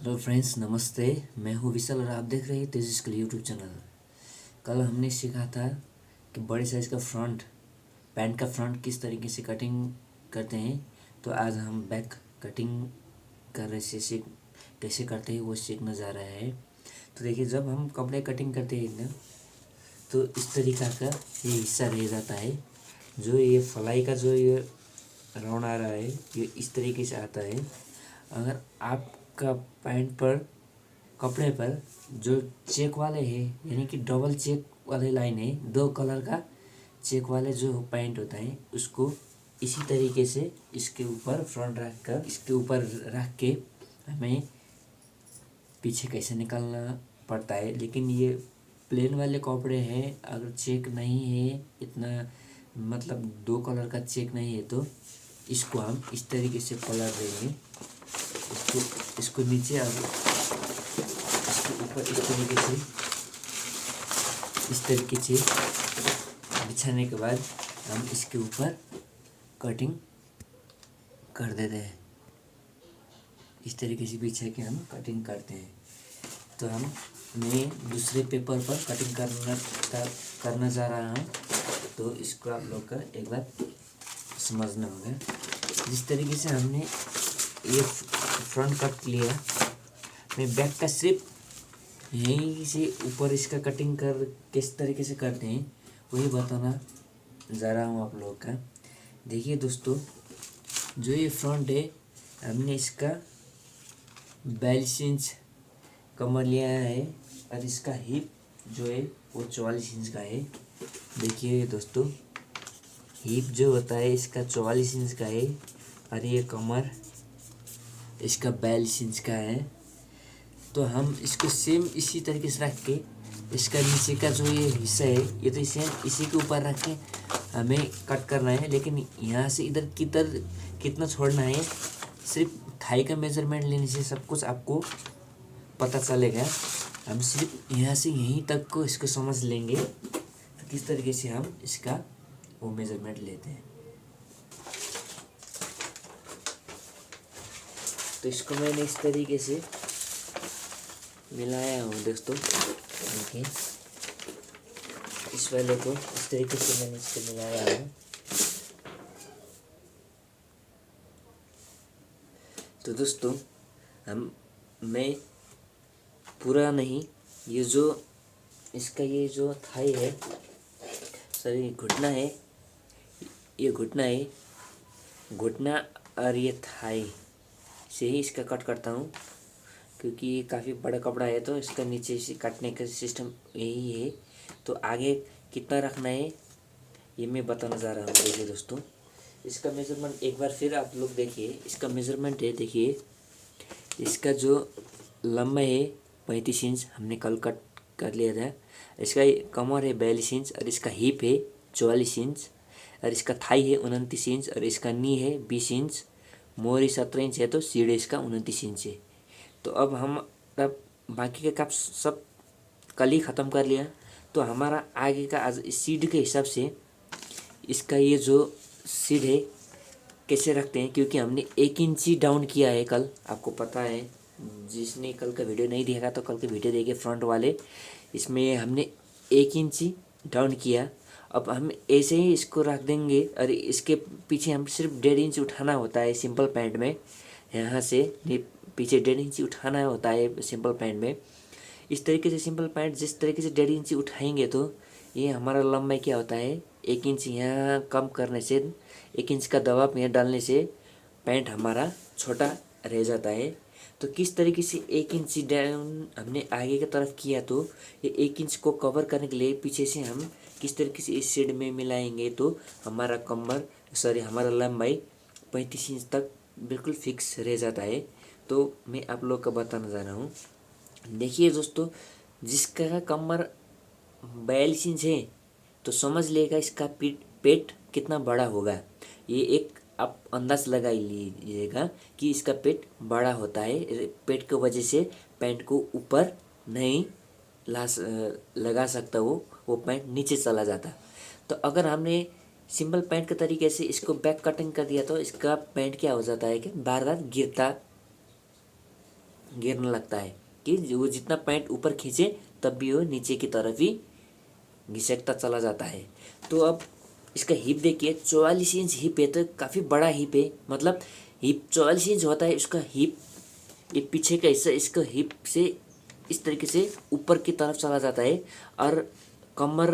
Hello friends, नमस्ते। मैं हूँ विशाल और आप देख रहे हैं तेजिस के यूट्यूब चैनल। कल हमने सीखा था कि बड़े साइज़ का फ्रंट पैंट का फ्रंट किस तरीके से कटिंग करते हैं। तो आज हम बैक कटिंग कर रहे से कैसे करते हैं वो सीखने जा रहा है। तो देखिए, जब हम कपड़े कटिंग करते हैं ना, तो इस तरीका का ये हिस्सा रह जाता है। जो ये फलाई का जो ये राउंड आ रहा है, ये इस तरीके से आता है। अगर आपका पैंट पर कपड़े पर जो चेक वाले हैं, यानी कि डबल चेक वाले लाइन है, दो कलर का चेक वाले जो पैंट होता है, उसको इसी तरीके से इसके ऊपर फ्रंट रख कर इसके ऊपर रख के हमें पीछे कैसे निकालना पड़ता है। लेकिन ये प्लेन वाले कपड़े हैं, अगर चेक नहीं है इतना, मतलब दो कलर का चेक नहीं है, तो इसको हम इस तरीके से पलट देंगे। इसको नीचे और इसके ऊपर इस तरीके से बिछाने के बाद हम इसके ऊपर कटिंग कर देते हैं। इस तरीके से बिछा के हम कटिंग करते हैं। तो मैं दूसरे पेपर पर कटिंग करना जा रहा हूँ। तो इसको आप लोग का एक बार समझना होगा। जिस तरीके से हमने ये फ्रंट कट लिया, मैं बैक का सिर्फ यहीं से ऊपर इसका कटिंग कर किस तरीके से करते हैं वही बताना जा रहा हूँ आप लोगों का। देखिए दोस्तों, जो ये फ्रंट है, हमने इसका 42 इंच कमर लिया है और इसका हिप जो है वो 44 इंच का है। देखिए दोस्तों, हिप जो होता है इसका 44 इंच का है और ये कमर इसका 42 इंच का है। तो हम इसको सेम इसी तरीके से रख के इसका नीचे का जो ये हिस्सा है, ये तो सेम इसी के ऊपर रख के हमें कट करना है। लेकिन यहाँ से इधर कितना छोड़ना है, सिर्फ थाई का मेजरमेंट लेने से सब कुछ आपको पता चलेगा। हम सिर्फ यहाँ से यहीं तक को इसको समझ लेंगे तो किस तरीके से हम इसका वो मेजरमेंट लेते हैं। तो इसको मैंने इस तरीके से मिलाया हूँ दोस्तों। देखिए, इस वाले को इस तरीके से मैंने इसको मिलाया हूँ। तो दोस्तों, मैं पूरा नहीं, ये जो इसका ये जो थाई है, सॉरी घुटना है, ये घुटना है, घुटना और ये थाई से ही इसका कट करता हूँ। क्योंकि ये काफ़ी बड़ा कपड़ा है तो इसका नीचे से काटने का सिस्टम यही है। तो आगे कितना रखना है ये मैं बताना जा रहा हूँ। देखिए दोस्तों, इसका मेज़रमेंट एक बार फिर आप लोग देखिए। इसका मेज़रमेंट है, देखिए इसका जो लंबाई है 35 इंच, हमने कल कट कर लिया था। इसका कमर है 42 इंच और इसका हिप है 44 इंच और इसका थाई है 29 इंच और इसका नी है 20 इंच, मोहरी 17 इंच है, तो सीढ़े इसका 29 इंच है। तो अब बाकी का काम सब कल ही ख़त्म कर लिया। तो हमारा आगे का आज सीड के हिसाब से इसका ये जो सीड है कैसे रखते हैं, क्योंकि हमने 1 इंची डाउन किया है कल, आपको पता है। जिसने कल का वीडियो नहीं देखा तो कल के वीडियो देखिए फ्रंट वाले, इसमें हमने 1 इंची डाउन किया। अब हम ऐसे ही इसको रख देंगे और इसके पीछे हम सिर्फ 1.5 इंच उठाना होता है सिंपल पैंट में। यहाँ से पीछे 1.5 इंची उठाना होता है सिंपल पैंट में। इस तरीके से सिंपल पैंट जिस तरीके से 1.5 इंची उठाएंगे तो ये हमारा लंबाई क्या होता है, 1 इंच यहाँ कम करने से, 1 इंच का दबाव यहाँ डालने से पैंट हमारा छोटा रह जाता है। तो किस तरीके से 1 इंच डाउन हमने आगे की तरफ किया, तो ये 1 इंच को कवर करने के लिए पीछे से हम किस तरीके से इस शेड में मिलाएंगे तो हमारा हमारा लंबाई 35 इंच तक बिल्कुल फिक्स रह जाता है। तो मैं आप लोग को बताना जा रहा हूँ। देखिए दोस्तों, जिसका कमर 42 इंच है तो समझ लेगा इसका पेट कितना बड़ा होगा। ये एक आप अंदाज लगा लीजिएगा कि इसका पेट बड़ा होता है। पेट की वजह से पैंट को ऊपर नहीं लगा सकता, वो पैंट नीचे चला जाता। तो अगर हमने सिंपल पैंट के तरीके से इसको बैक कटिंग कर दिया तो इसका पैंट क्या हो जाता है कि बार बार गिरने लगता है कि वो जितना पैंट ऊपर खींचे तब भी वो नीचे की तरफ ही घिसकता चला जाता है। तो अब इसका हिप देखिए, 44 इंच हिप है, तो काफ़ी बड़ा हिप है। मतलब हिप 44 इंच होता है इसका हिप, ये पीछे का हिस्सा इसका हिप से इस तरीके से ऊपर की तरफ चला जाता है, और कमर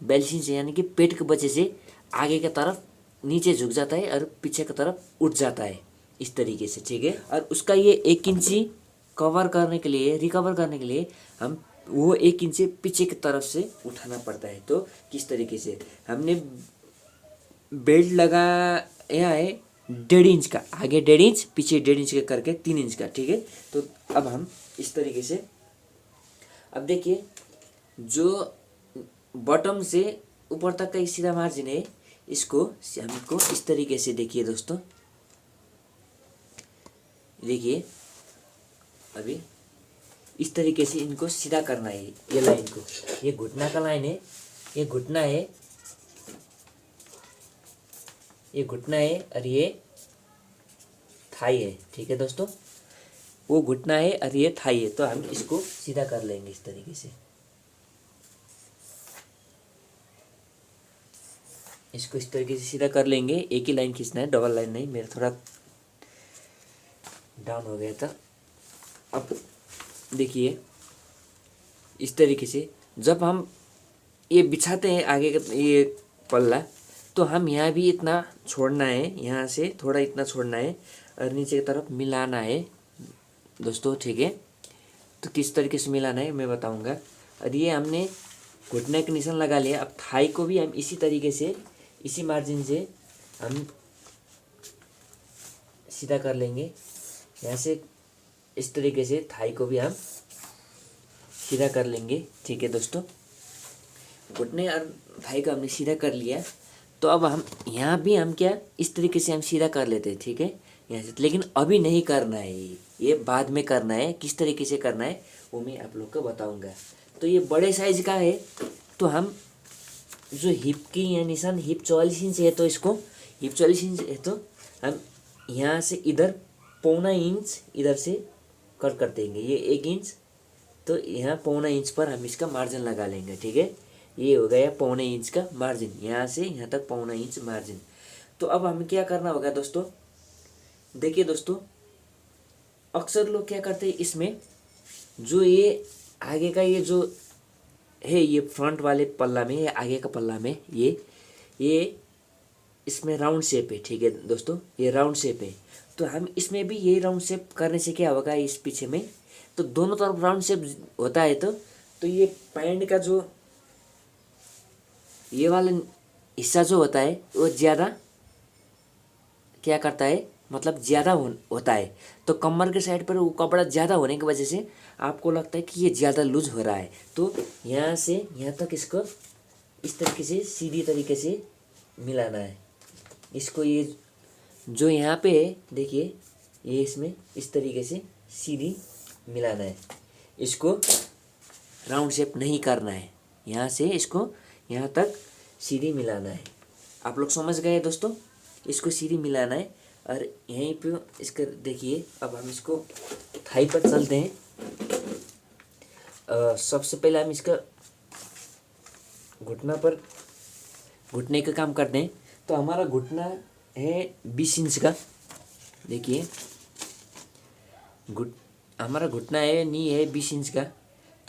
42 इंच यानी कि पेट के वजह से आगे की तरफ नीचे झुक जाता है और पीछे की तरफ उठ जाता है इस तरीके से, ठीक है। और उसका ये 1 इंची कवर करने के लिए, रिकवर करने के लिए हम वो 1 इंची पीछे की तरफ से उठाना पड़ता है। तो किस तरीके से हमने बेल्ट लगाया है 1.5 इंच का, आगे 1.5 इंच पीछे 1.5 इंच का करके 3 इंच का, ठीक है। तो अब हम इस तरीके से, अब देखिए जो बॉटम से ऊपर तक का सीधा मार्जिन है, इसको हमको इस तरीके से, देखिए दोस्तों, देखिए अभी इस तरीके से इनको सीधा करना है। ये लाइन को, ये घुटना का लाइन है, ये घुटना है, ये घुटना है और ये थाई है, ठीक है दोस्तों। वो घुटना है और ये थाई है, तो हम इसको सीधा कर लेंगे इस तरीके से। इसको इस तरीके से सीधा कर लेंगे। एक ही लाइन खींचना है, डबल लाइन नहीं, मेरा थोड़ा डाउन हो गया था। अब देखिए इस तरीके से जब हम ये बिछाते हैं आगे का ये पल्ला, तो हम यहाँ भी इतना छोड़ना है, यहाँ से थोड़ा इतना छोड़ना है और नीचे की तरफ मिलाना है दोस्तों, ठीक है। तो किस तरीके से मिलाना है मैं बताऊंगा। और ये हमने घुटने के निशान लगा लिया। अब थाई को भी हम इसी तरीके से, इसी मार्जिन से हम सीधा कर लेंगे। यहाँ से इस तरीके से थाई को भी हम सीधा कर लेंगे, ठीक है दोस्तों। घुटने और थाई को हमने सीधा कर लिया। तो अब हम यहाँ भी हम क्या इस तरीके से हम सीधा कर लेते हैं, ठीक है, यहाँ से। लेकिन अभी नहीं करना है, ये बाद में करना है। किस तरीके से करना है वो मैं आप लोग को बताऊंगा। तो ये बड़े साइज का है, तो हम जो हिप की यहाँ निशान, हिप 44 इंच है, तो इसको हिप 44 इंच है, तो हम यहाँ से इधर 1.25 इंच इधर से कट कर देंगे। ये 1 इंच, तो यहाँ 1.25 इंच पर हम इसका मार्जिन लगा लेंगे, ठीक है। ये हो गया 1.25 इंच का मार्जिन, यहाँ से यहाँ तक 1.25 इंच मार्जिन। तो अब हमें क्या करना होगा दोस्तों, देखिए दोस्तों, अक्सर लोग क्या करते हैं, इसमें जो ये आगे का ये जो है, ये फ्रंट वाले पल्ला में, ये आगे का पल्ला में, ये इसमें राउंड शेप है, ठीक है दोस्तों, ये राउंड शेप है। तो हम इसमें भी यही राउंड शेप करने से क्या होगा, इस पीछे में तो दोनों तरफ राउंड शेप होता है। तो ये पैंट का जो ये वाला हिस्सा जो होता है वो ज़्यादा क्या करता है, मतलब ज़्यादा होता है। तो कमर के साइड पर वो कपड़ा ज़्यादा होने की वजह से आपको लगता है कि ये ज़्यादा लूज हो रहा है। तो यहाँ से यहाँ तक इसको इस तरीके से सीधी तरीके से मिलाना है। इसको ये जो यहाँ पे है देखिए, ये इसमें इस तरीके से सीधी मिलाना है। इसको राउंड शेप नहीं करना है, यहाँ से इसको यहाँ तक सीधी मिलाना है। आप लोग समझ गए दोस्तों, इसको सीधी मिलाना है। और यहीं पे इसका देखिए, अब हम इसको थाई पर चलते हैं। सबसे पहले हम इसका घुटना पर, घुटने का काम करते हैं। तो हमारा घुटना है 20 इंच का, देखिए हमारा घुटना है, नी है 20 इंच का।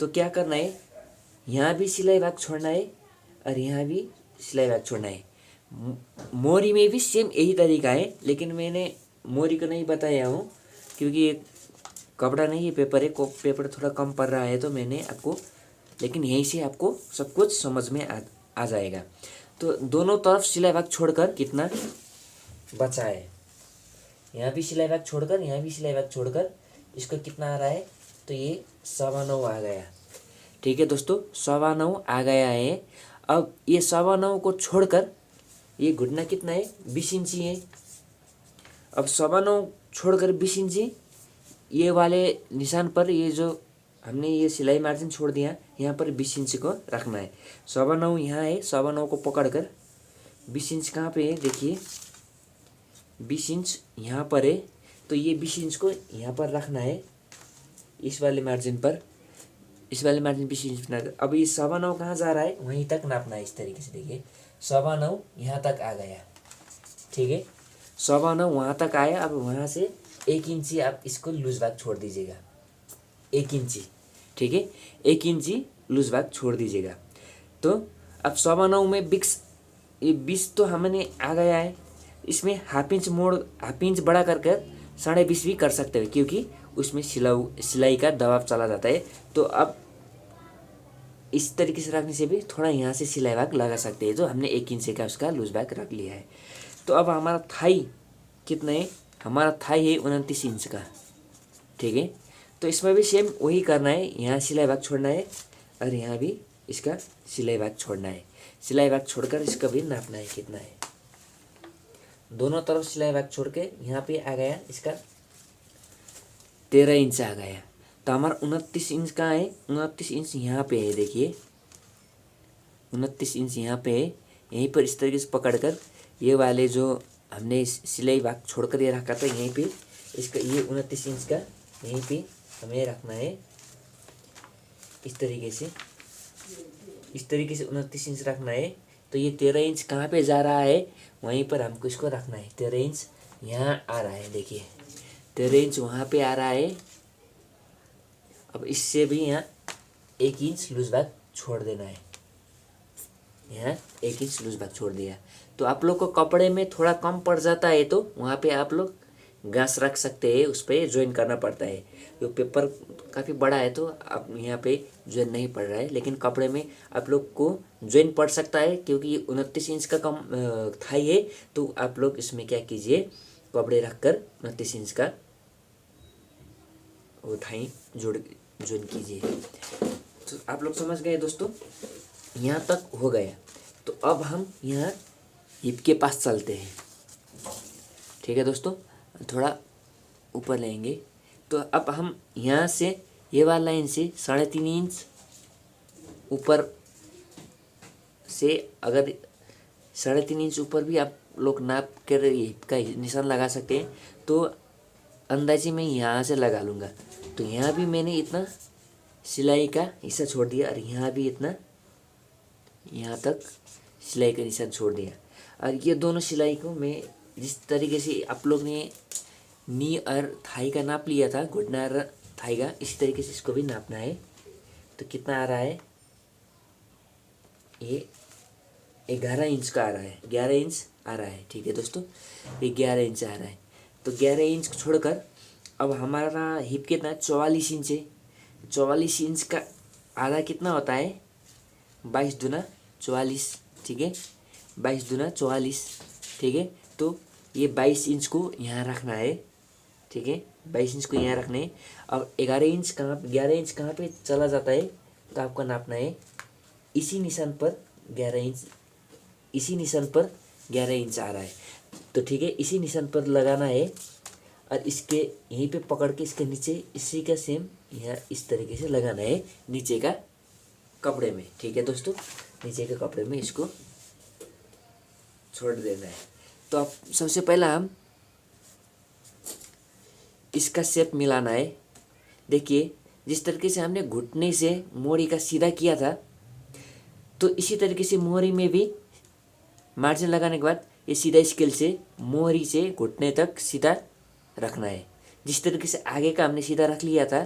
तो क्या करना है, यहाँ भी सिलाई भाग छोड़ना है और यहाँ भी सिलाई भाग छोड़ना है। मोरी में भी सेम यही तरीका है, लेकिन मैंने मोरी को नहीं बताया हूँ क्योंकि ये कपड़ा नहीं है, पेपर है, पेपर थोड़ा कम पड़ रहा है, तो मैंने आपको, लेकिन यहीं से आपको सब कुछ समझ में आ जाएगा। तो दोनों तरफ सिलाई भाग छोड़कर कितना बचा है, यहाँ भी सिलाई भाग छोड़कर, यहाँ भी सिलाई भाग छोड़कर, इसको कितना आ रहा है, तो ये 9.25 आ गया, ठीक है दोस्तों, 9.25 आ गया है। अब ये 9.25 को छोड़कर ये घुटना कितना है, 20 इंची है। अब 9.25 छोड़कर 20 इंची ये वाले निशान पर, ये जो हमने ये सिलाई मार्जिन छोड़ दिया, यहाँ पर 20 इंच को रखना है। 9.25 यहाँ है, 9.25 को पकड़कर 20 इंच कहाँ पे है, देखिए 20 इंच यहाँ पर है, तो ये 20 इंच को यहाँ पर रखना है। इस वाले मार्जिन पर, इस वाले मार्जिन पे 6 इंच बना कर अब ये 9.25 कहाँ जा रहा है, वहीं तक नापना है। इस तरीके से देखिए 9.25 यहाँ तक आ गया, ठीक है 9.25 वहाँ तक आया। अब वहाँ से 1 इंची आप इसको लूज भाग छोड़ दीजिएगा, 1 इंची, ठीक है 1 इंची लूज भाग छोड़ दीजिएगा। तो अब 9.25 में ये 20 तो हमने आ गया है, इसमें हाफ इंच बड़ा कर 20.5 भी कर सकते हैं, क्योंकि उसमें सिलाई का दबाव चला जाता है। तो अब इस तरीके से रखने से भी थोड़ा यहाँ से सिलाई भाग लगा सकते हैं, जो हमने 1 इंच का उसका लूज भाग रख लिया है। तो अब हमारा थाई कितना है, हमारा थाई है 29 इंच का, ठीक है। तो इसमें भी सेम वही करना है, यहाँ सिलाई भाग छोड़ना है और यहाँ भी इसका सिलाई भाग छोड़ना है। सिलाई भाग छोड़कर इसका भी नापना है कितना है, दोनों तरफ सिलाई भाग छोड़ के यहाँ पे आ गया इसका 13 इंच आ गया। तो हमारा 29 इंच कहाँ है, 29 इंच यहाँ पे है, देखिए 29 इंच यहाँ पे है। यहीं पर इस तरीके से पकड़कर ये वाले जो हमने सिलाई भाग छोड़कर ये रखा था, यहीं पे इसका ये 29 इंच का यहीं पे हमें रखना है। इस तरीके से 29 इंच रखना है। तो ये 13 इंच कहाँ पे जा रहा है, वहीं पर हमको इसको रखना है। 13 इंच यहाँ आ रहा है, देखिए 13 इंच वहाँ पे आ रहा है। अब इससे भी यहाँ 1 इंच लूज भाग छोड़ देना है, यहाँ 1 इंच लूज भाग छोड़ दिया। तो आप लोग को कपड़े में थोड़ा कम पड़ जाता है तो वहाँ पे आप लोग घास रख सकते हैं, उस पर ज्वाइन करना पड़ता है। जो पेपर काफ़ी बड़ा है तो आप यहाँ पे ज्वाइन नहीं पड़ रहा है, लेकिन कपड़े में आप लोग को ज्वाइन पड़ सकता है, क्योंकि ये 29 इंच का कम थाई है। तो आप लोग इसमें क्या कीजिए, कपड़े रख कर 29 इंच का वो थाई ज्वाइन कीजिए। तो आप लोग समझ गए दोस्तों, यहाँ तक हो गया। तो अब हम यहाँ हिप के पास चलते हैं, ठीक है दोस्तों, थोड़ा ऊपर लेंगे। तो अब हम यहाँ से ये वाला लाइन से 3.5 इंच ऊपर से, अगर 3.5 इंच ऊपर भी आप लोग नाप कर हिप का निशान लगा सकते हैं। तो अंदाजे मैं यहाँ से लगा लूँगा। तो यहाँ भी मैंने इतना सिलाई का हिस्सा छोड़ दिया और यहाँ भी इतना, यहाँ तक सिलाई का निशान छोड़ दिया। और ये दोनों सिलाई को मैं जिस तरीके से आप लोग ने नी और थाई का नाप लिया था, घुटना और थाई का, इसी तरीके से इसको भी नापना है। तो कितना आ रहा है, ये 11 इंच का आ रहा है, 11 इंच आ रहा है, ठीक है दोस्तों, ये 11 इंच आ रहा है। तो 11 इंच छोड़कर अब हमारा हिप कितना 44 इंच है। 44 इंच का आधा कितना होता है, 22 दूना 44, ठीक है 22 दूना 44, ठीक है। तो ये 22 इंच को यहाँ रखना है, ठीक है 22 इंच को यहाँ रखना है। अब 11 इंच कहाँ पे चला जाता है, तो आपको नापना है इसी निशान पर 11 इंच, इसी निशान पर 11 इंच आ रहा है। तो ठीक है, इसी निशान पर लगाना है और इसके यहीं पे पकड़ के इसके नीचे इसी का सेम यहाँ इस तरीके से लगाना है नीचे का कपड़े में, ठीक है दोस्तों, नीचे के कपड़े में इसको छोड़ देना है। तो अब सबसे पहला हम इसका शेप मिलाना है। देखिए जिस तरीके से हमने घुटने से मोरी का सीधा किया था, तो इसी तरीके से मोहरी में भी मार्जिन लगाने के बाद ये सीधा स्केल से मोहरी से घुटने तक सीधा रखना है। जिस तरीके से आगे का हमने सीधा रख लिया था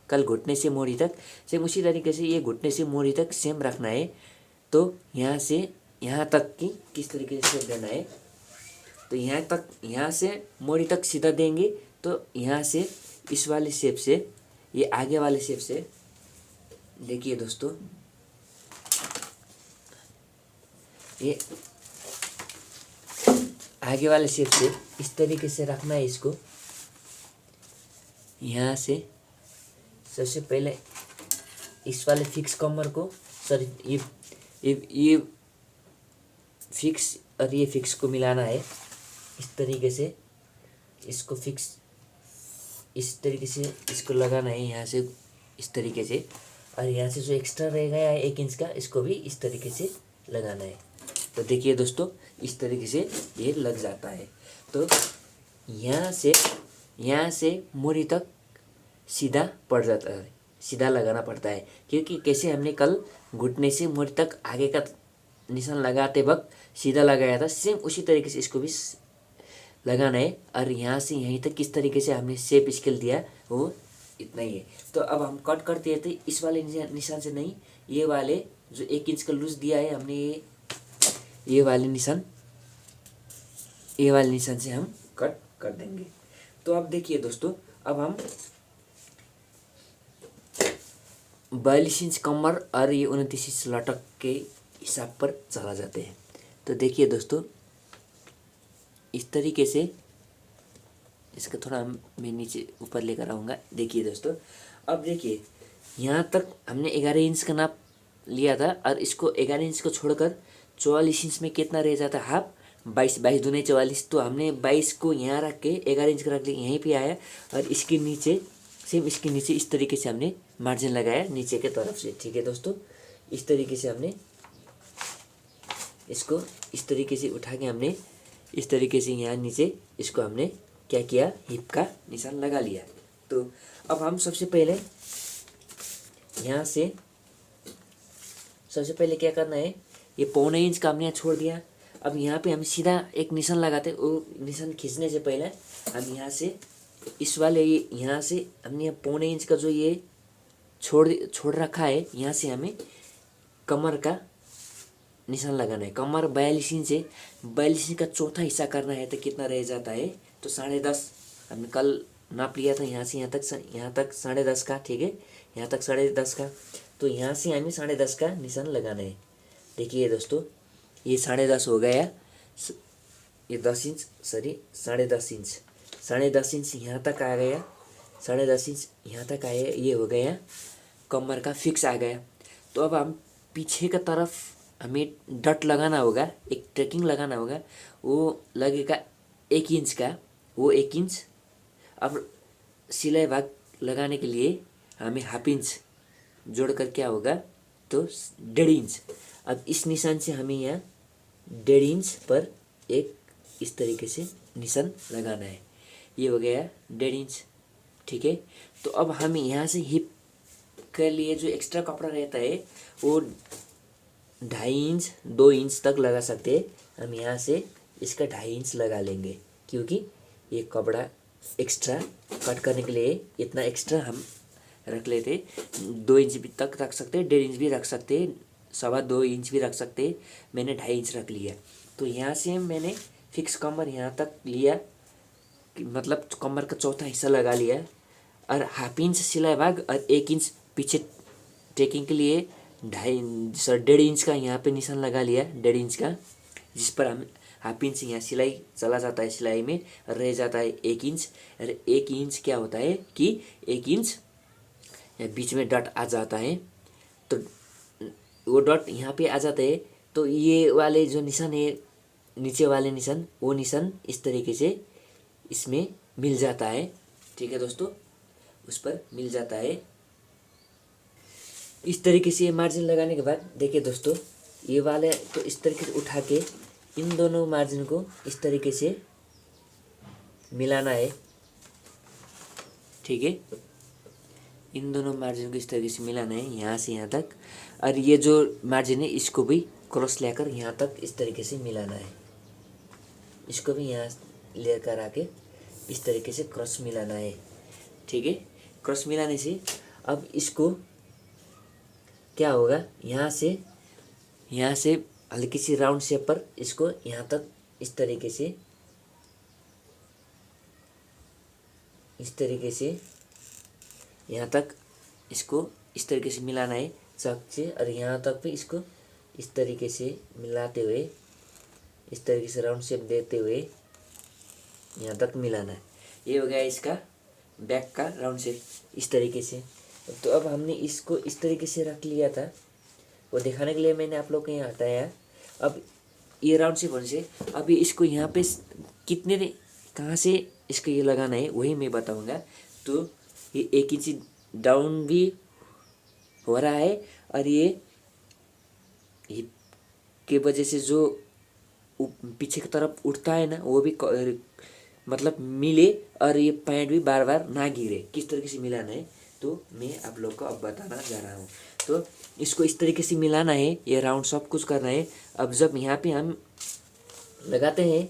कल घुटने से मोहरी तक, सेम उसी तरीके से ये घुटने से मोहरी तक सेम रखना है। तो यहाँ से यहाँ तक की किस तरीके से देना है, तो यहाँ से मोहरी तक सीधा देंगे। तो यहाँ से इस वाले शेप से, ये आगे वाले शेप से, देखिए दोस्तों ये आगे वाले शेप से इस तरीके से रखना है इसको। यहाँ से सबसे पहले इस वाले फिक्स कमर को, सॉरी ये फिक्स और ये फिक्स को मिलाना है इस तरीके से, इसको फिक्स इस तरीके से इसको लगाना है यहाँ से इस तरीके से, और यहाँ से जो एक्स्ट्रा रह गया है 1 इंच का, इसको भी इस तरीके से लगाना है। तो देखिए दोस्तों इस तरीके से ये लग जाता है। तो यहाँ से मोहरी तक सीधा पड़ जाता है, सीधा लगाना पड़ता है। क्योंकि कैसे हमने कल घुटने से मोड़ तक आगे का निशान लगाते वक्त सीधा लगाया था, सेम उसी तरीके से इसको भी लगाना है। और यहाँ से यहीं तक किस तरीके से हमने शेप स्केल दिया वो इतना ही है। तो अब हम कट करते हैं, तो इस वाले निशान से नहीं, ये वाले जो 1 इंच का लूज दिया है हमने, ये वाले निशान, ये वाले निशान से हम कट कर देंगे। तो अब देखिए दोस्तों, अब हम 42 इंच कमर और ये 29 इंच लटक के हिसाब पर चला जाते हैं। तो देखिए दोस्तों, इस तरीके से इसका थोड़ा मैं नीचे ऊपर लेकर आऊँगा। देखिए दोस्तों, अब देखिए यहाँ तक हमने 11 इंच का नाप लिया था, और इसको 11 इंच को छोड़कर 44 इंच में कितना रह जाता है, हाफ। 22 दूनी 44, तो हमने 22 को यहाँ रख के 11 इंच का रख लिया, यहीं पे आया। और इसके नीचे सेम इसके नीचे इस तरीके से हमने मार्जिन लगाया नीचे के तरफ से। ठीक है दोस्तों, इस तरीके से हमने इसको इस तरीके से उठा के हमने इस तरीके से यहाँ नीचे इसको हमने क्या किया, हिप का निशान लगा लिया। तो अब हम सबसे पहले यहाँ से सबसे पहले क्या करना है, ये 1.25 इंच का हमने यहाँ छोड़ दिया। अब यहाँ पे हम सीधा एक निशान लगाते, वो निशान खींचने से पहले हम यहाँ से इस वाले यहाँ से हमने 1.25 इंच का जो ये छोड़ रखा है, यहाँ से हमें कमर का निशान लगाना है। कमर 42 इंच है, 42 इंच का चौथा हिस्सा करना है, तो कितना रह जाता है, तो 10.5 हमने कल नाप लिया था, यहाँ से यहाँ तक 10.5 का। ठीक है, यहाँ तक 10.5 का, तो यहाँ से हमें 10.5 का निशान लगाना है। देखिए दोस्तों, ये 10.5 हो गया, ये 10 इंच, सॉरी 10.5 इंच, 10.5 इंच यहाँ तक आ गया, 10.5 इंच यहाँ तक आया, ये हो गया कमर का फिक्स आ गया। तो अब हम पीछे का तरफ हमें डट लगाना होगा, एक ट्रैकिंग लगाना होगा, वो लगेगा 1 इंच का, वो 1 इंच। अब सिलाई भाग लगाने के लिए हमें हाफ इंच जोड़कर क्या होगा, तो 1.5 इंच। अब इस निशान से हमें यहाँ 1.5 इंच पर एक इस तरीके से निशान लगाना है, ये हो गया 1.5 इंच। ठीक है, तो अब हम यहाँ से हिप के लिए जो एक्स्ट्रा कपड़ा रहता है वो 2.5 इंच 2 इंच तक लगा सकते हैं। हम यहाँ से इसका 2.5 इंच लगा लेंगे, क्योंकि ये कपड़ा एक्स्ट्रा कट करने के लिए इतना एक्स्ट्रा हम रख लेते। 2 इंच भी तक रख सकते हैं, 1.5 इंच भी रख सकते हैं, 2.25 इंच भी रख सकते हैं। मैंने 2.5 इंच रख लिया। तो यहाँ से मैंने फिक्स कमर यहाँ तक लिया, मतलब कमर का चौथा हिस्सा लगा लिया, और हाफ इंच सिलाई भाग और 1 इंच पीछे टेकिंग के लिए 1.5 इंच का यहाँ पे निशान लगा लिया, 1.5 इंच का, जिस पर हम हाफ इंच यहाँ सिलाई चला जाता है, सिलाई में रह जाता है 1 इंच। और 1 इंच क्या होता है कि 1 इंच बीच में डॉट आ जाता है, तो वो डॉट यहाँ पे आ जाता है। तो ये वाले जो निशान है, नीचे वाले निशान, वो निशान इस तरीके से इसमें मिल जाता है। ठीक है दोस्तों, उस पर मिल जाता है। इस तरीके से ये मार्जिन लगाने के बाद देखिए दोस्तों, ये वाले तो इस तरीके से उठा के इन दोनों मार्जिन को इस तरीके से मिलाना है। ठीक है, इन दोनों मार्जिन को इस तरीके से मिलाना है यहाँ से यहाँ तक। और ये जो मार्जिन है इसको भी क्रॉस लेकर यहाँ तक इस तरीके से मिलाना है, इसको भी यहाँ लेकर आके इस तरीके से क्रॉस मिलाना है। ठीक है, क्रॉस मिलाने से अब इसको क्या होगा, यहाँ से हल्की सी राउंड शेप पर इसको यहाँ तक इस तरीके से यहाँ तक इसको इस तरीके से मिलाना है चाक से, और यहाँ तक भी इसको इस तरीके से मिलाते हुए, इस तरीके से राउंड शेप देते हुए यहाँ तक मिलाना है। ये हो गया इसका बैक का राउंड शेप इस तरीके से। तो अब हमने इसको इस तरीके से रख लिया था, वो दिखाने के लिए मैंने आप लोग को यहाँ हटाया। अब ये राउंड शेप होने से अभी इसको यहाँ पे कितने कहाँ से इसको ये लगाना है वही मैं बताऊँगा। तो ये 1 इंच डाउन भी हो रहा है, और ये हिप के वजह से जो पीछे की तरफ उठता है ना, वो भी मतलब मिले और ये पैंट भी बार बार ना गिरे। किस तरीके से मिलाना है तो मैं आप लोग को अब बताना जा रहा हूँ। तो इसको इस तरीके से मिलाना है, ये राउंड सब कुछ करना है। अब जब यहाँ पे हम लगाते हैं,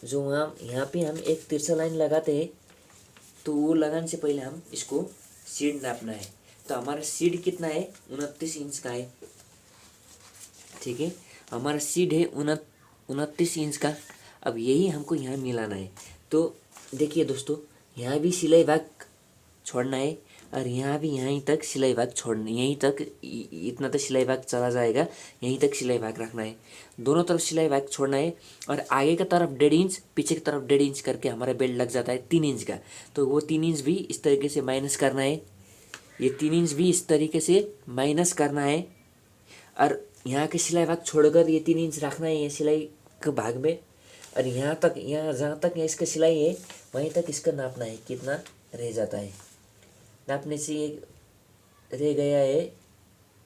जो वहाँ यहाँ पे हम एक तिरछा लाइन लगाते हैं, तो वो लगाने से पहले हम इसको सीड नापना है। तो हमारा सीड कितना है, 29 इंच का है। ठीक है, हमारा सीड है 29 इंच का। अब यही हमको यहाँ मिलाना है। तो देखिए दोस्तों, यहाँ भी सिलाई भाग छोड़ना है और यहाँ भी यहीं तक सिलाई भाग छोड़ना, यहीं तक इतना तक सिलाई भाग चला जाएगा, यहीं तक सिलाई भाग रखना है। दोनों तरफ सिलाई भाग छोड़ना है और आगे का तरफ 1.5 इंच, पीछे की तरफ 1.5 इंच करके हमारा बेल्ट लग जाता है 3 इंच का। तो वो 3 इंच भी इस तरीके से माइनस करना है, ये 3 इंच भी इस तरीके से माइनस करना है और यहाँ के सिलाई भाग छोड़कर ये 3 इंच रखना है ये सिलाई के भाग में। और यहाँ तक, यहाँ जहाँ तक इसका सिलाई है वहीं तक इसका नापना है कितना रह जाता है। नापने से ये रह गया है,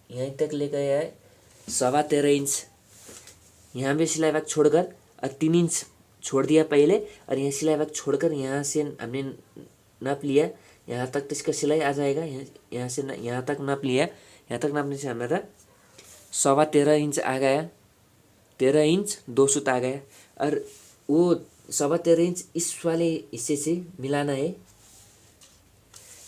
यहीं तक ले गया है 13.25 इंच। यहाँ भी सिलाई भाग छोड़कर और 3 इंच छोड़ दिया पहले, और यहाँ सिलाई भाग छोड़कर यहाँ से हमने नाप लिया, यहाँ तक तो इसका सिलाई आ जाएगा। यहाँ से यहाँ तक नाप लिया, यहाँ तक नापने से हमारा 13.25 इंच आ गया, 13 इंच 2 सूत आ गया। और वो 13.25 इंच इस वाले हिस्से से मिलाना है,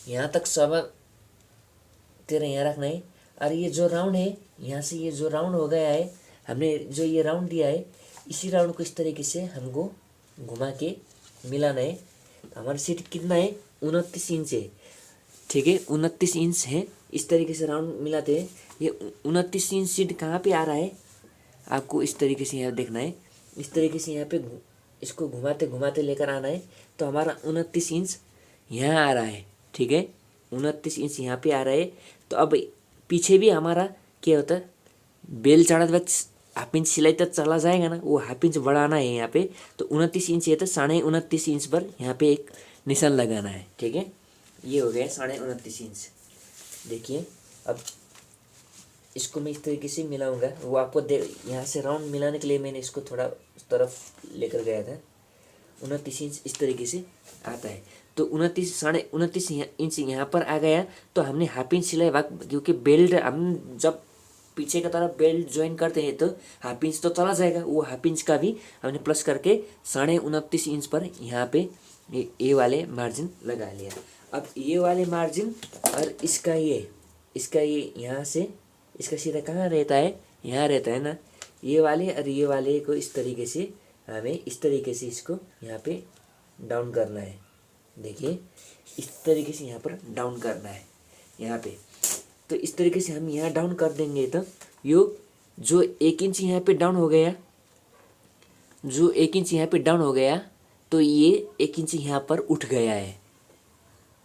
यहाँ तक 13.25 यहाँ रखना है। और ये जो राउंड है, यहाँ से ये जो राउंड हो गया है, हमने जो ये राउंड दिया है, इसी राउंड को इस तरीके से हमको घुमा के मिलाना है। तो हमारा सीट कितना है, 29 इंच है। ठीक है, 29 इंच है। इस तरीके से राउंड मिलाते हैं। ये 29 इंच सीट कहाँ पे आ रहा है, आपको इस तरीके से यहाँ देखना है। इस तरीके से यहाँ पे इसको घुमाते घुमाते लेकर आना है। तो हमारा 29 इंच यहाँ आ रहा है। ठीक है, 29 इंच यहाँ पे आ रहा है। तो अब पीछे भी हमारा क्या होता है, बेल चढ़ाते वक्त हाफ इंच सिलाई तक चला जाएगा ना, वो हाफ इंच बढ़ाना है यहाँ पे। तो 29 इंच है तो 29.5 इंच पर यहाँ पे एक निशान लगाना है। ठीक है, ये हो गया 29.5 इंच। देखिए, अब इसको मैं इस तरीके से मिलाऊंगा। वो आपको यहाँ से राउंड मिलाने के लिए मैंने इसको थोड़ा उस तरफ लेकर गया था। 29 इंच इस तरीके से आता है। तो 29 इंच यहाँ पर आ गया। तो हमने हाफ इंच सिलाई भाग, क्योंकि बेल्ट हम जब पीछे की तरफ बेल्ट ज्वाइन करते हैं तो हाफ इंच तो चला जाएगा, वो हाफ इंच का भी हमने प्लस करके 29.5 इंच पर यहाँ पे ये वाले मार्जिन लगा लिया। अब ये वाले मार्जिन और इसका ये यहाँ से इसका सीधा कहाँ रहता है, यहाँ रहता है ना। ये वाले और ये वाले को इस तरीके से हमें इस तरीके से इसको यहाँ पे डाउन करना है। देखिए, इस तरीके से यहाँ पर डाउन करना है यहाँ पे। तो इस तरीके से हम यहाँ डाउन कर देंगे तो यो जो 1 इंच यहाँ पे डाउन हो गया, जो 1 इंच यहाँ पे डाउन हो गया, तो ये 1 इंच यहाँ पर उठ गया है।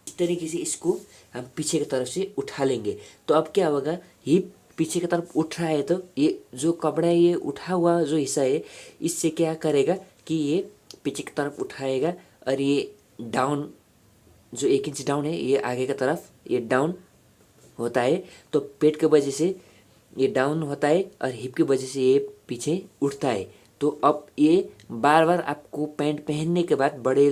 इस तरीके से इसको हम पीछे की तरफ से उठा लेंगे। तो अब क्या होगा, ये पीछे की तरफ उठ रहा है तो ये जो कपड़ा है, ये उठा हुआ जो हिस्सा है, इससे क्या करेगा कि ये पीछे की तरफ उठाएगा और ये डाउन जो 1 इंच डाउन है, ये आगे की तरफ ये डाउन होता है। तो पेट की वजह से ये डाउन होता है और हिप की वजह से ये पीछे उठता है। तो अब ये बार बार आपको पैंट पहनने के बाद बड़े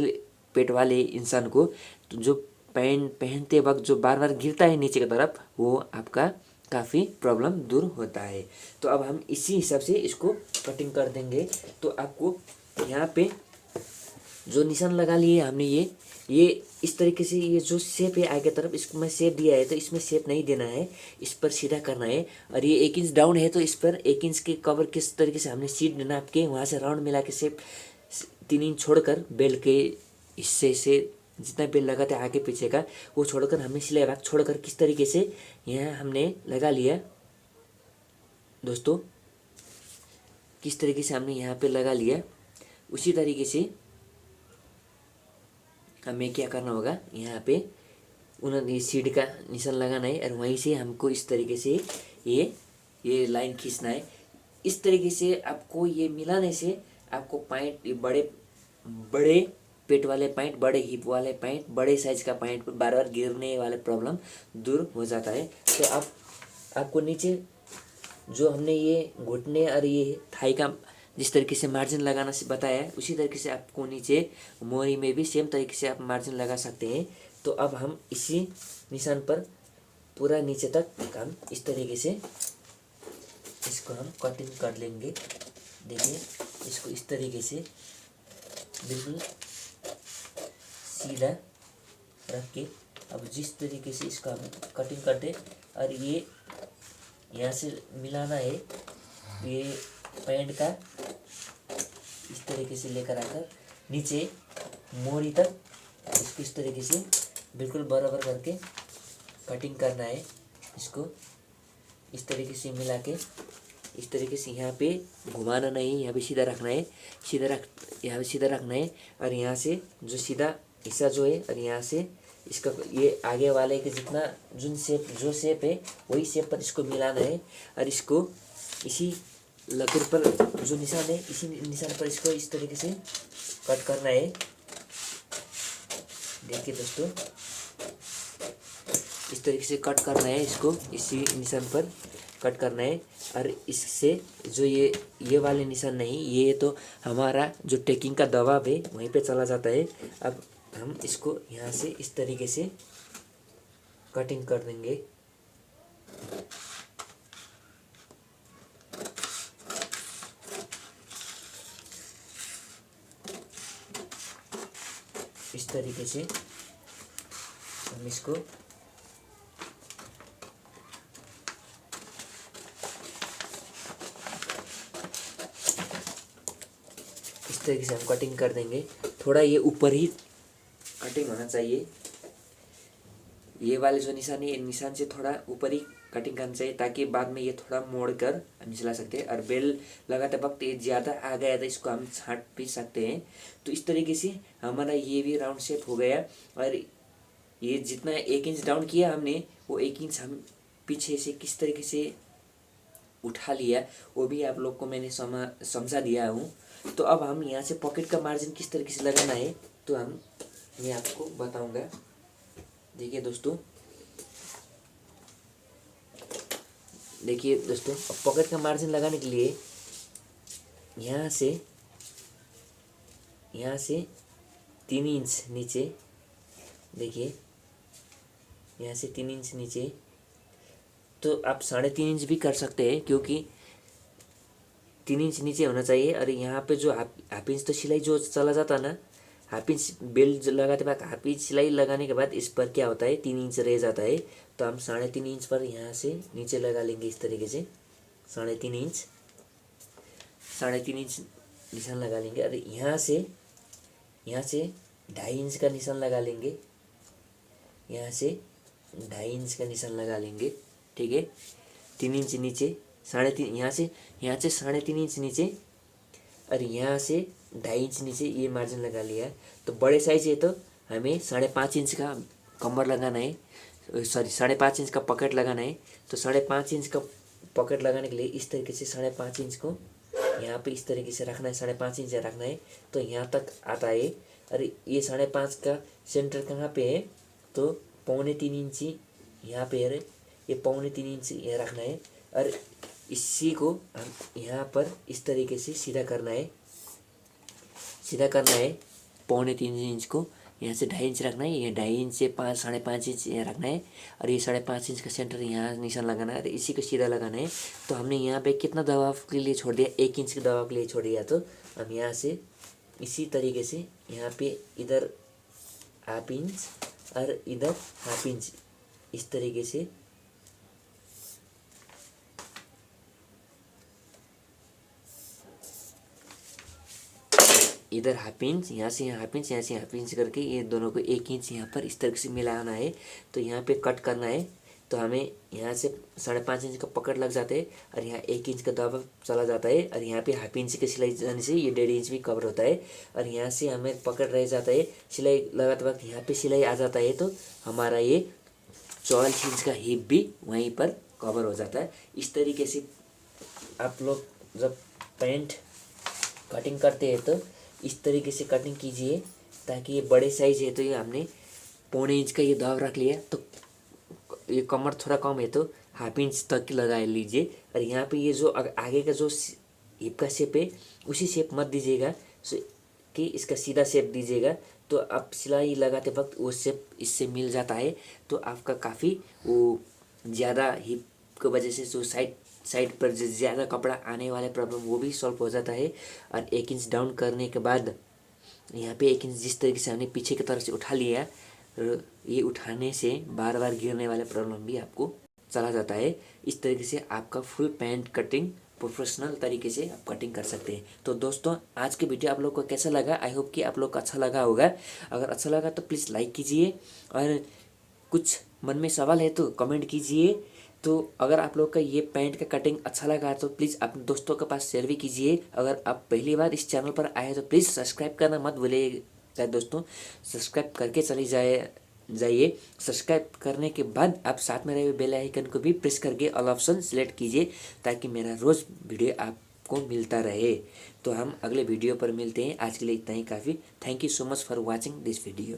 पेट वाले इंसान को, तो जो पैंट पहनते वक्त जो बार बार गिरता है नीचे की तरफ, वो आपका काफ़ी प्रॉब्लम दूर होता है। तो अब हम इसी हिसाब से इसको कटिंग कर देंगे। तो आपको यहाँ पे जो निशान लगा लिए हमने, ये इस तरीके से ये जो शेप है आगे तरफ, इसको मैं शेप दिया है तो इसमें शेप नहीं देना है, इस पर सीधा करना है। और ये 1 इंच डाउन है तो इस पर 1 इंच के कवर किस तरीके से हमने सीट नाप के वहाँ से राउंड मिला के शेप 3 इंच छोड़कर बेल्ट के हिस्से से जितना बेल्ट लगाते हैं आगे पीछे का, वो छोड़कर हमने सिलाई भाग छोड़कर किस तरीके से यहाँ हमने लगा लिया दोस्तों, किस तरीके से हमने यहाँ पे लगा लिया, उसी तरीके से हमें क्या करना होगा, यहाँ पे उन्होंने सीट का निशान लगाना है और वहीं से हमको इस तरीके से ये लाइन खींचना है। इस तरीके से आपको ये मिलाने से आपको पैंट, बड़े पेट वाले पैंट, बड़े हिप वाले पैंट, बड़े साइज का पैंट बार बार गिरने वाले प्रॉब्लम दूर हो जाता है। तो आपको नीचे जो हमने ये घुटने और ये थाई का जिस तरीके से मार्जिन लगाना बताया है उसी तरीके से आपको नीचे मोरी में भी सेम तरीके से आप मार्जिन लगा सकते हैं। तो अब हम इसी निशान पर पूरा नीचे तक हम इस तरीके से इसको हम कटिंग कर लेंगे। देखिए इसको इस तरीके से बिल्कुल सीधा रख के अब जिस तरीके से इसका हम कटिंग करते और ये यहाँ से मिलाना है ये पैंट का इस तरीके से लेकर आकर नीचे मोरी तक इसको इस तरीके से बिल्कुल बराबर करके कटिंग करना है। इसको इस तरीके से मिला के इस तरीके से यहाँ पे घुमाना नहीं, यहाँ पे सीधा रखना है, यहाँ पे सीधा रखना है और यहाँ से जो सीधा हिस्सा जो है और यहाँ से इसका ये आगे वाले के जितना जो शेप है वही शेप पर इसको मिलाना है और इसको इसी लकीर पर जो निशान है इसी निशान पर इसको इस तरीके से कट करना है। देखिए दोस्तों इस तरीके से कट करना है, इसको इसी निशान पर कट करना है और इससे जो ये वाले निशान नहीं, ये तो हमारा जो टेकिंग का दबाव है वहीं पे चला जाता है। अब हम इसको यहाँ से इस तरीके से कटिंग कर देंगे। इस तरीके से हम इसको इस तरीके से हम कटिंग कर देंगे। थोड़ा ये ऊपर ही कटिंग होना चाहिए, ये वाले जो निशान है निशान से थोड़ा ऊपर ही कटिंग करना चाहिए ताकि बाद में ये थोड़ा मोड़ कर हम चला सकते हैं। और बेल लगाते वक्त ये ज़्यादा आ गया था इसको हम छाँट भी सकते हैं। तो इस तरीके से हमारा ये भी राउंड शेप हो गया और ये जितना 1 इंच डाउन किया हमने वो 1 इंच हम पीछे से किस तरीके से उठा लिया वो भी आप लोग को मैंने समझा दिया हूँ। तो अब हम यहाँ से पॉकेट का मार्जिन किस तरीके से लगाना है तो मैं आपको बताऊंगा। देखिए दोस्तों अब पॉकेट का मार्जिन लगाने के लिए यहाँ से 3 इंच नीचे, देखिए यहाँ से 3 इंच नीचे, तो आप 3.5 इंच भी कर सकते हैं क्योंकि 3 इंच नीचे होना चाहिए। और यहाँ पे जो हाफ इंच तो सिलाई जो चला जाता ना, हाफ इंच बेल्ट लगाते बाद हाफ इंच सिलाई लगाने के बाद इस पर क्या होता है 3 इंच रह जाता है। तो हम 3.5 इंच पर यहाँ से नीचे लगा लेंगे इस तरीके से 3.5 इंच निशान लगा लेंगे। और यहाँ से 2.5 इंच का निशान लगा लेंगे, यहाँ से 2.5 इंच का निशान लगा लेंगे। ठीक है, 3 इंच नीचे 3.5, यहाँ से 3.5 इंच नीचे और यहाँ से 2.5 इंच नीचे ये मार्जिन लगा लिया। तो बड़े साइज है तो हमें 5.5 इंच का कमर लगाना है, 5.5 इंच का पॉकेट लगाना है। तो 5.5 इंच का पॉकेट लगाने के लिए इस तरीके से 5.5 इंच को यहाँ पे इस तरीके से रखना है, 5.5 इंच रखना है तो यहाँ तक आता है। और ये 5.5 का सेंटर कहाँ पे है तो 3.25 इंची यहाँ पे है, ये 3.25 इंच यहाँ रखना है। और इसी को हम यहाँ पर इस तरीके से सीधा करना है 3.25 इंच को यहाँ से 2.5 इंच रखना है, ये 2.5 इंच से 5.5 इंच यहाँ रखना है और ये 5.5 इंच का सेंटर यहाँ निशान लगाना है और इसी को सीधा लगाना है। तो हमने यहाँ पे कितना दबाव के लिए छोड़ दिया, 1 इंच के दबाव के लिए छोड़ दिया। तो हम यहाँ से इसी तरीके से यहाँ पे इधर हाफ इंच और इधर हाफ इंच इस तरीके से इधर हाफ इंच, यहाँ से यहाँ हाफ इंच, यहाँ से हाफ इंच करके ये दोनों को 1 इंच यहाँ पर इस तरीके से मिलाना है। तो यहाँ पे कट करना है तो हमें यहाँ से 5.5 इंच का पकड़ लग जाता है और यहाँ 1 इंच का दबाव चला जाता है और यहाँ पे हाफ इंच की सिलाई जाने से ये 1.5 इंच भी कवर होता है। और यहाँ से हमें पकड़ रह जाता है, सिलाई लगाते वक्त यहाँ पे सिलाई आ जाता है तो हमारा ये 44 इंच का हिप भी वहीं पर कवर हो जाता है। इस तरीके से आप लोग जब पैंट कटिंग करते हैं तो इस तरीके से कटिंग कीजिए ताकि ये बड़े साइज है तो ये हमने 1.25 इंच का ये दाव रख लिया। तो ये कमर थोड़ा कम है तो हाफ इंच तक लगा लीजिए। और यहाँ पे ये जो आगे का जो हिप का शेप है उसी शेप मत दीजिएगा, कि इसका सीधा शेप दीजिएगा। तो आप सिलाई लगाते वक्त वो शेप इससे मिल जाता है, तो आपका काफ़ी वो ज़्यादा हिप की वजह से जो साइड पर जो ज़्यादा कपड़ा आने वाले प्रॉब्लम वो भी सॉल्व हो जाता है। और 1 इंच डाउन करने के बाद यहाँ पे 1 इंच जिस तरीके से हमने पीछे की तरफ से उठा लिया, ये उठाने से बार बार गिरने वाले प्रॉब्लम भी आपको चला जाता है। इस तरीके से आपका फुल पैंट कटिंग प्रोफेशनल तरीके से आप कटिंग कर सकते हैं। तो दोस्तों आज के वीडियो आप लोग को कैसा लगा? आई होप कि आप लोग को अच्छा लगा होगा। अगर अच्छा लगा तो प्लीज़ लाइक कीजिए, और कुछ मन में सवाल है तो कमेंट कीजिए। तो अगर आप लोग का ये पैंट का कटिंग अच्छा लगा तो प्लीज़ अपने दोस्तों के पास शेयर भी कीजिए। अगर आप पहली बार इस चैनल पर आए तो प्लीज़ सब्सक्राइब करना मत भूलिएगा दोस्तों, सब्सक्राइब करके चले जाइए। सब्सक्राइब करने के बाद आप साथ में रहे बेल आइकन को भी प्रेस करके ऑल ऑप्शन सेलेक्ट कीजिए, ताकि मेरा रोज़ वीडियो आपको मिलता रहे। तो हम अगले वीडियो पर मिलते हैं। आज के लिए इतना ही काफ़ी। Thank you so much for watching this video.